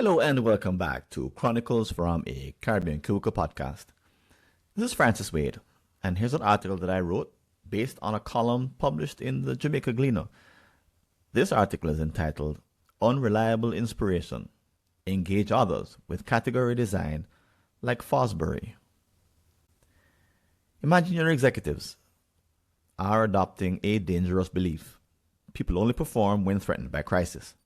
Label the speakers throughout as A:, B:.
A: Hello and welcome back to Chronicles from a Caribbean Cubicle podcast. This is Francis Wade, and here's an article that I wrote based on a column published in the Jamaica Gleaner. This article is entitled Unreliable Inspiration. Engage others with category design like Fosbury. Imagine your executives are adopting a dangerous belief. People only perform when threatened by crisis.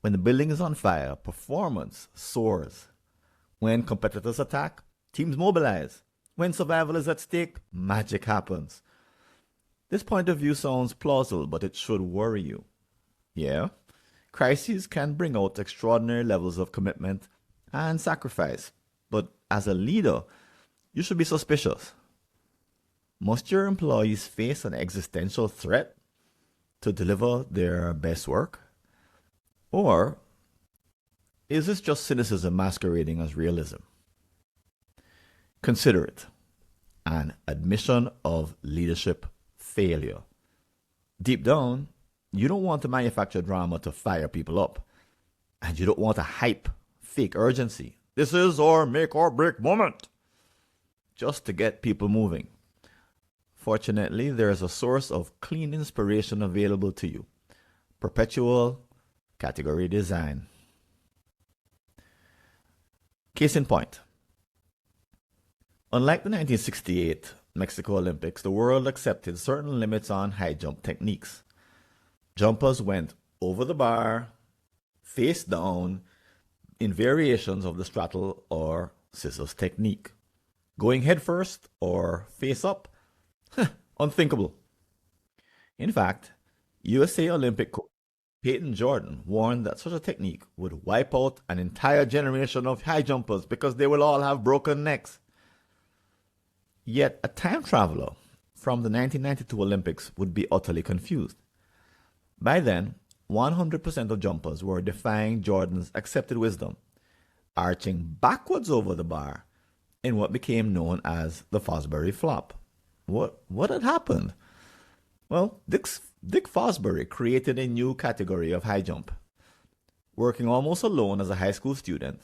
A: When the building is on fire, performance soars. When competitors attack, teams mobilize. When survival is at stake, magic happens. This point of view sounds plausible, but it should worry you. Yeah, crises can bring out extraordinary levels of commitment and sacrifice, but as a leader, you should be suspicious. Must your employees face an existential threat to deliver their best work? Or is this just cynicism masquerading as realism? Consider it an admission of leadership failure. Deep down, you don't want to manufacture drama to fire people up, and you don't want to hype fake urgency. This is our make or break moment, just to get people moving. Fortunately, there is a source of clean inspiration available to you. Perpetual Category Design. Case in point. Unlike the 1968 Mexico Olympics, the world accepted certain limits on high jump techniques. Jumpers went over the bar, face down, in variations of the straddle or scissors technique. Going head first or face up? Unthinkable. In fact, USA Olympic coach Peyton Jordan warned that such a technique would wipe out an entire generation of high jumpers because they will all have broken necks. Yet a time traveler from the 1992 Olympics would be utterly confused. By then, 100% of jumpers were defying Jordan's accepted wisdom, arching backwards over the bar in what became known as the Fosbury Flop. What had happened? Well, Dick Fosbury created a new category of high jump. Working almost alone as a high school student,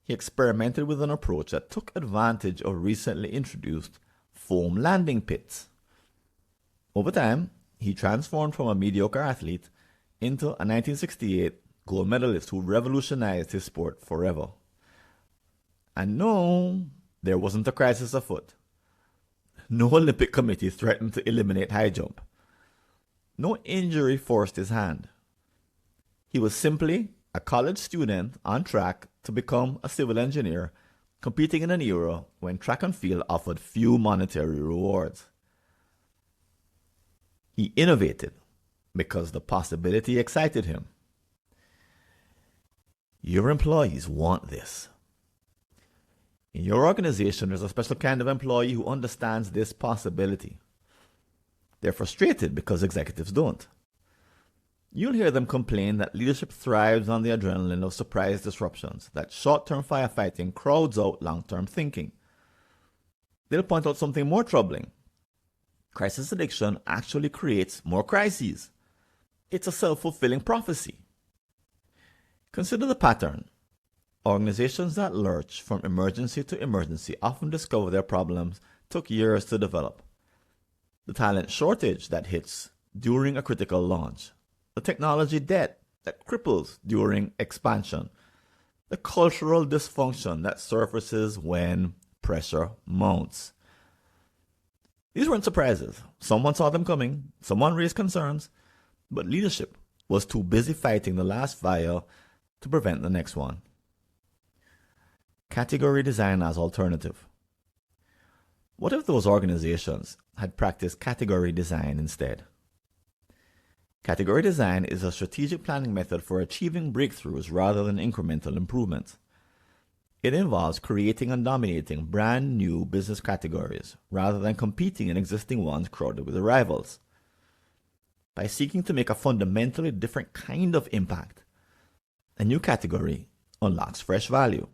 A: he experimented with an approach that took advantage of recently introduced foam landing pits. Over time, he transformed from a mediocre athlete into a 1968 gold medalist who revolutionized his sport forever. And no, there wasn't a crisis afoot. No Olympic committee threatened to eliminate high jump. No injury forced his hand. He was simply a college student on track to become a civil engineer, competing in an era when track and field offered few monetary rewards. He innovated because the possibility excited him. Your employees want this. In your organization, there's a special kind of employee who understands this possibility. They're frustrated because executives don't. You'll hear them complain that leadership thrives on the adrenaline of surprise disruptions, that short-term firefighting crowds out long-term thinking. They'll point out something more troubling. Crisis addiction actually creates more crises. It's a self-fulfilling prophecy. Consider the pattern. Organizations that lurch from emergency to emergency often discover their problems took years to develop. The talent shortage that hits during a critical launch, the technology debt that cripples during expansion, the cultural dysfunction that surfaces when pressure mounts. These weren't surprises. Someone saw them coming, someone raised concerns, but leadership was too busy fighting the last fire to prevent the next one. Category design as alternative. What if those organizations had practiced category design instead? Category design is a strategic planning method for achieving breakthroughs rather than incremental improvements. It involves creating and dominating brand new business categories rather than competing in existing ones crowded with rivals. By seeking to make a fundamentally different kind of impact, a new category unlocks fresh value.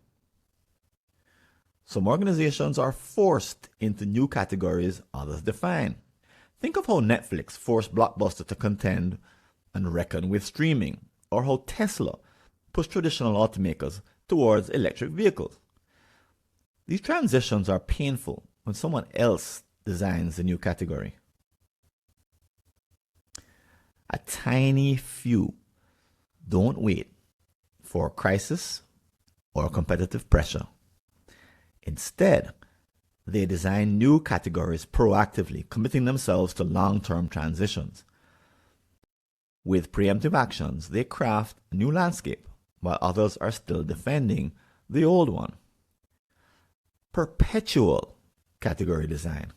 A: Some organizations are forced into new categories others define. Think of how Netflix forced Blockbuster to contend and reckon with streaming, or how Tesla push traditional automakers towards electric vehicles. These transitions are painful when someone else designs the new category. A tiny few don't wait for crisis or competitive pressure. Instead, they design new categories proactively, committing themselves to long-term transitions. With preemptive actions, they craft a new landscape, while others are still defending the old one. Perpetual category design.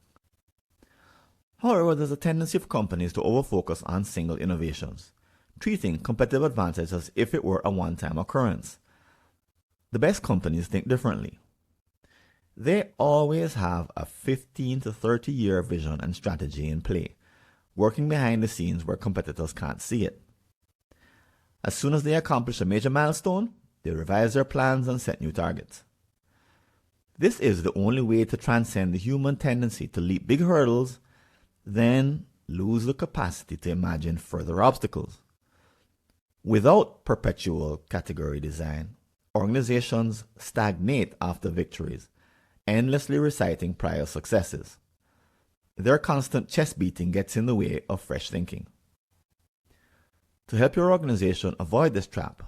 A: However, there's a tendency of companies to overfocus on single innovations, treating competitive advantage as if it were a one-time occurrence. The best companies think differently. They always have a 15 to 30 year vision and strategy in play, working behind the scenes where competitors can't see it. As soon as they accomplish a major milestone, they revise their plans and set new targets. This is the only way to transcend the human tendency to leap big hurdles, then lose the capacity to imagine further obstacles. Without perpetual category design, organizations stagnate after victories, endlessly reciting prior successes. Their constant chest beating gets in the way of fresh thinking. To help your organization avoid this trap,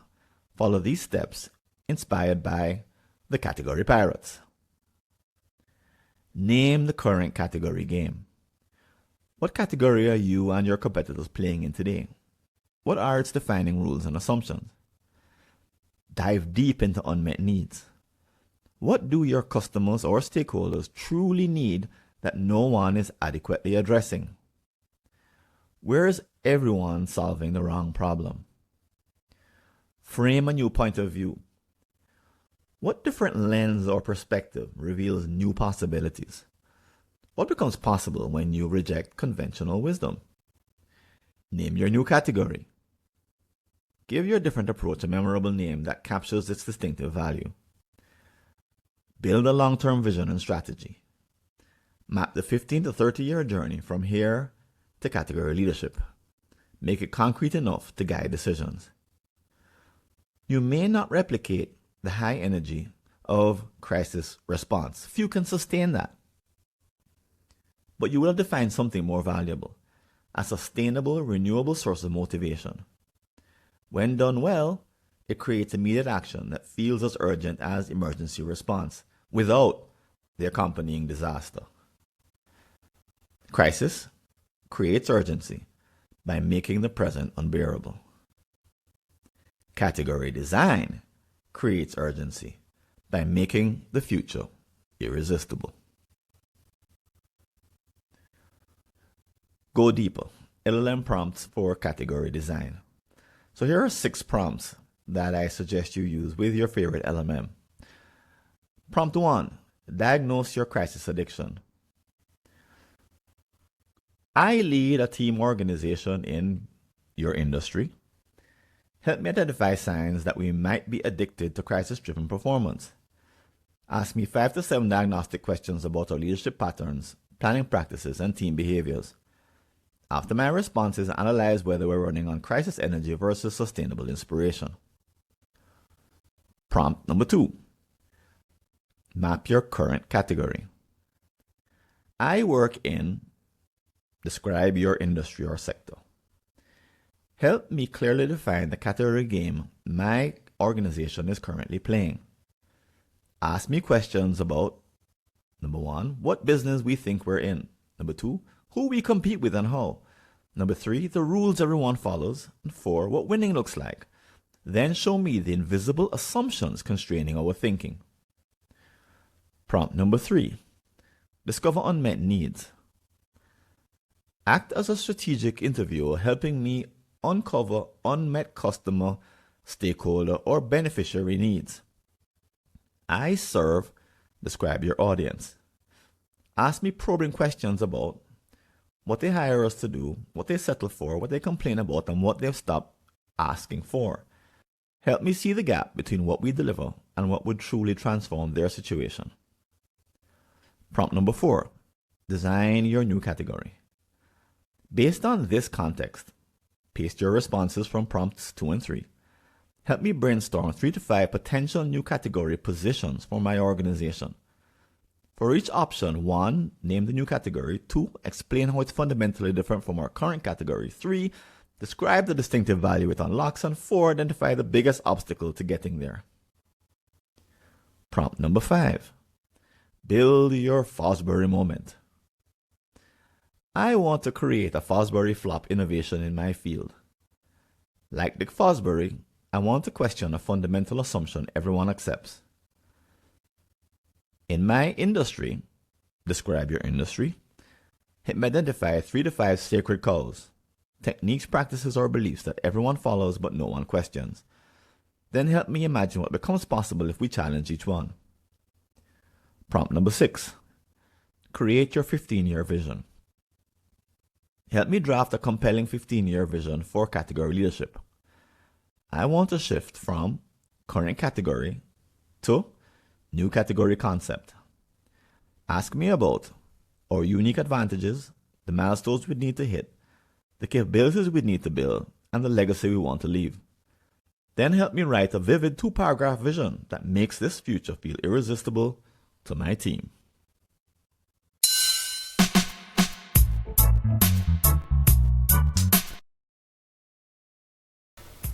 A: follow these steps inspired by the Category Pirates. Name the current category game. What category are you and your competitors playing in today? What are its defining rules and assumptions? Dive deep into unmet needs. What do your customers or stakeholders truly need that no one is adequately addressing? Where is everyone solving the wrong problem? Frame a new point of view. What different lens or perspective reveals new possibilities? What becomes possible when you reject conventional wisdom? Name your new category. Give your different approach a memorable name that captures its distinctive value. Build a long-term vision and strategy. Map the 15 to 30 year journey from here to category leadership. Make it concrete enough to guide decisions. You may not replicate the high energy of crisis response. Few can sustain that. But you will have defined something more valuable, a sustainable, renewable source of motivation. When done well, it creates immediate action that feels as urgent as emergency response without the accompanying disaster. Crisis creates urgency by making the present unbearable. Category design creates urgency by making the future irresistible. Go deeper. LLM prompts for category design. So here are 6 prompts that I suggest you use with your favorite LLM. Prompt 1. Diagnose your crisis addiction. I lead a team organization in your industry. Help me identify signs that we might be addicted to crisis-driven performance. Ask me 5 to 7 diagnostic questions about our leadership patterns, planning practices, and team behaviors. After my responses, analyze whether we're running on crisis energy versus sustainable inspiration. Prompt number 2. Map your current category. I work in, describe your industry or sector. Help me clearly define the category game my organization is currently playing. Ask me questions about, number 1, what business we think we're in. Number 2, who we compete with and how. Number 3, the rules everyone follows. And 4, what winning looks like. Then show me the invisible assumptions constraining our thinking. Prompt number 3, discover unmet needs. Act as a strategic interviewer, helping me uncover unmet customer, stakeholder, or beneficiary needs. I serve, describe your audience. Ask me probing questions about what they hire us to do, what they settle for, what they complain about, and what they've stopped asking for. Help me see the gap between what we deliver and what would truly transform their situation. Prompt number 4, design your new category. Based on this context, paste your responses from prompts 2 and 3. Help me brainstorm 3 to 5 potential new category positions for my organization. For each option, 1. Name the new category. 2. Explain how it's fundamentally different from our current category. 3. Describe the distinctive value it unlocks. And 4. Identify the biggest obstacle to getting there. Prompt number 5. Build your Fosbury moment. I want to create a Fosbury Flop innovation in my field. Like Dick Fosbury, I want to question a fundamental assumption everyone accepts. In my industry, describe your industry, help me identify 3 to 5 sacred cows, techniques, practices, or beliefs that everyone follows but no one questions. Then help me imagine what becomes possible if we challenge each one. Prompt number 6. Create your 15-year vision. Help me draft a compelling 15-year vision for category leadership. I want to shift from current category to new category concept. Ask me about our unique advantages, the milestones we need to hit, the capabilities we need to build, and the legacy we want to leave. Then help me write a vivid 2-paragraph vision that makes this future feel irresistible to my team.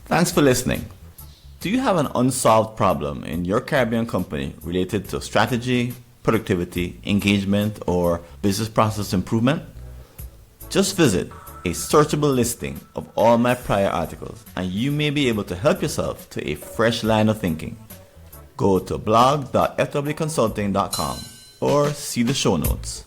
A: Thanks for listening. Do you have an unsolved problem in your Caribbean company related to strategy, productivity, engagement, or business process improvement? Just visit a searchable listing of all my prior articles and you may be able to help yourself to a fresh line of thinking. Go to blog.fwconsulting.com or see the show notes.